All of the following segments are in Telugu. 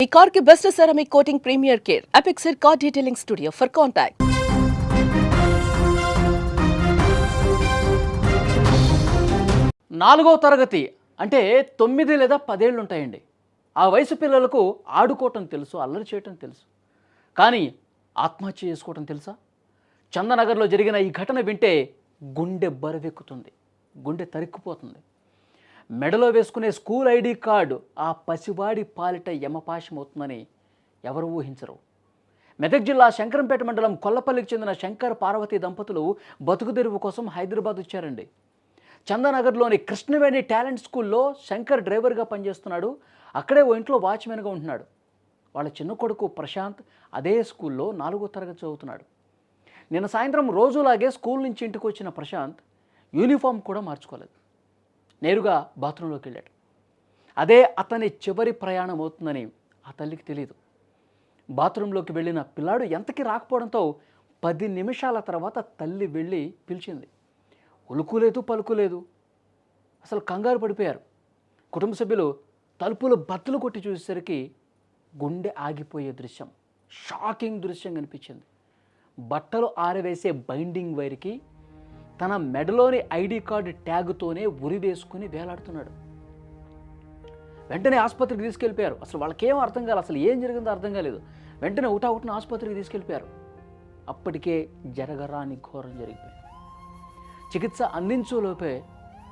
ఈ కార్ కి best ceramic coating premier care అపెక్సర్ car detailing studio for contact. నాలుగో తరగతి అంటే 9 లేదా 10 ఏళ్ళు ఉంటాయండి. ఆ వయసు పిల్లలకు ఆడుకోవటం తెలుసు, అల్లరి చేయటం తెలుసు. కానీ ఆత్మహత్య చేసుకోవటం తెలుసా? చందనగర్లో జరిగిన ఈ ఘటన వింటే గుండె బరువెక్కుతుంది, గుండె తరుక్కుపోతుంది. మెడలో వేసుకునే స్కూల్ ఐడి కార్డు ఆ పసివాడి పాలిట యమపాశమవుతుందని ఎవరు ఊహించరు. మెదక్ జిల్లా శంకరంపేట మండలం కొల్లపల్లికి చెందిన శంకర్ పార్వతి దంపతులు బతుకుదెరువు కోసం హైదరాబాద్ వచ్చారండి. చందానగర్లోని కృష్ణవేణి టాలెంట్ స్కూల్లో శంకర్ డ్రైవర్గా పనిచేస్తున్నాడు. అక్కడే ఓ ఇంట్లో వాచ్మెన్గా ఉంటున్నాడు. వాళ్ళ చిన్న కొడుకు ప్రశాంత్ అదే స్కూల్లో 4వ తరగతి చదువుతున్నాడు. నిన్న సాయంత్రం రోజులాగే స్కూల్ నుంచి ఇంటికి వచ్చిన ప్రశాంత్ యూనిఫామ్ కూడా మార్చుకోలేదు. నేరుగా బాత్రూంలోకి వెళ్ళాడు. అదే అతని చివరి ప్రయాణం అవుతుందని ఆ తల్లికి తెలియదు. బాత్రూంలోకి వెళ్ళిన పిల్లాడు ఎంతకీ రాకపోవడంతో 10 నిమిషాల తర్వాత తల్లి వెళ్ళి పిలిచింది. ఉలుకులేదు పలుకులేదు. అసలు కంగారు పడిపోయారు. కుటుంబ సభ్యులు తలుపులు బద్దలు కొట్టి చూసేసరికి గుండె ఆగిపోయే దృశ్యం, షాకింగ్ దృశ్యం కనిపించింది. బట్టలు ఆరవేసే బైండింగ్ వైర్కి తన మెడలోని ఐడి కార్డు ట్యాగుతోనే ఉరి వేసుకుని వేలాడుతున్నాడు. వెంటనే ఆసుపత్రికి తీసుకెళ్ళిపోయారు. అసలు వాళ్ళకేం అర్థం కాలేదు, అసలు ఏం జరిగిందో అర్థం కాలేదు. వెంటనే ఒకటిన ఆసుపత్రికి తీసుకెళ్ళిపోయారు. అప్పటికే జరగరాని ఘోరం జరిగిపోయింది. చికిత్స అందించులోపే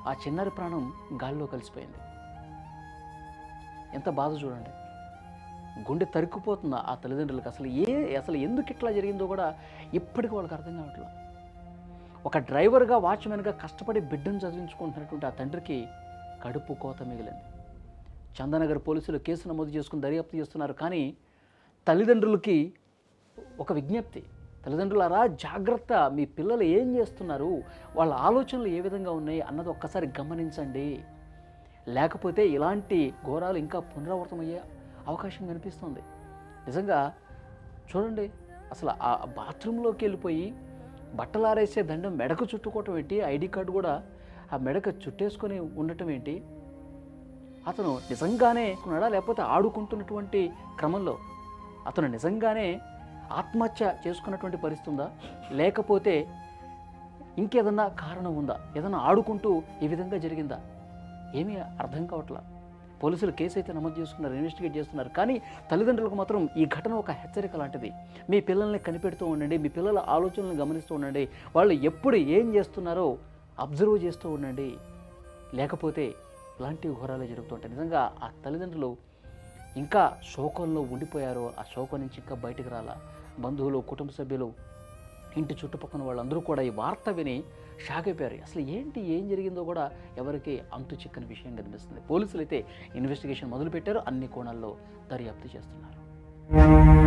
ఆ చిన్నారి ప్రాణం గాల్లో కలిసిపోయింది. ఎంత బాధ చూడండి. గుండె తరుక్కుపోతుందా ఆ తల్లిదండ్రులకు? అసలు ఎందుకు ఇట్లా జరిగిందో కూడా ఇప్పటికీ వాళ్ళకి అర్థం కావట్లేదు. ఒక డ్రైవర్గా వాచ్మెన్గా కష్టపడి బిడ్డను చదివించుకుంటున్నటువంటి ఆ తండ్రికి కడుపు కోత మిగిలింది. చందానగర్ పోలీసులు కేసు నమోదు చేసుకుని దర్యాప్తు చేస్తున్నారు. కానీ తల్లిదండ్రులకి ఒక విజ్ఞప్తి, తల్లిదండ్రులారా జాగ్రత్త, మీ పిల్లలు ఏం చేస్తున్నారు, వాళ్ళ ఆలోచనలు ఏ విధంగా ఉన్నాయి అన్నది ఒక్కసారి గమనించండి. లేకపోతే ఇలాంటి ఘోరాలు ఇంకా పునరావృతమయ్యే అవకాశం కనిపిస్తుంది. నిజంగా చూడండి, అసలు ఆ బాత్రూంలోకి వెళ్ళిపోయి బట్టలు ఆరేసే దండం మెడకు చుట్టుకోవటం ఏంటి, ఐడి కార్డు కూడా ఆ మెడకు చుట్టేసుకొని ఉండటం ఏంటి? అతను నిజంగానే ఉన్నాడా, లేకపోతే ఆడుకుంటున్నటువంటి క్రమంలో అతను నిజంగానే ఆత్మహత్య చేసుకున్నటువంటి పరిస్థితి ఉందా, లేకపోతే ఇంకేదన్నా కారణం ఉందా, ఏదన్నా ఆడుకుంటూ ఈ విధంగా జరిగిందా, ఏమీ అర్థం కావట్లా. పోలీసులు కేసు అయితే నమోదు చేసుకున్నారు, ఇన్వెస్టిగేట్ చేస్తున్నారు. కానీ తల్లిదండ్రులకు మాత్రం ఈ ఘటన ఒక హెచ్చరిక లాంటిది. మీ పిల్లల్ని కనిపెడుతూ ఉండండి, మీ పిల్లల ఆలోచనలను గమనిస్తూ ఉండండి, వాళ్ళు ఎప్పుడు ఏం చేస్తున్నారో అబ్జర్వ్ చేస్తూ ఉండండి. లేకపోతే ఇలాంటి ఘోరాలే జరుగుతుంటాయి. నిజంగా ఆ తల్లిదండ్రులు ఇంకా శోకంలో ఉండిపోయారు. ఆ శోకం నుంచి ఇంకా బయటకు రాలా. బంధువులు, కుటుంబ సభ్యులు, ఇంటి చుట్టుపక్కల వాళ్ళందరూ కూడా ఈ వార్త విని షాక్ అయిపోయారు. అసలు ఏం జరిగిందో కూడా ఎవరికి అంతు చిక్కని విషయం కనిపిస్తుంది. పోలీసులు అయితే ఇన్వెస్టిగేషన్ మొదలుపెట్టారు, అన్ని కోణాల్లో దర్యాప్తు చేస్తున్నారు.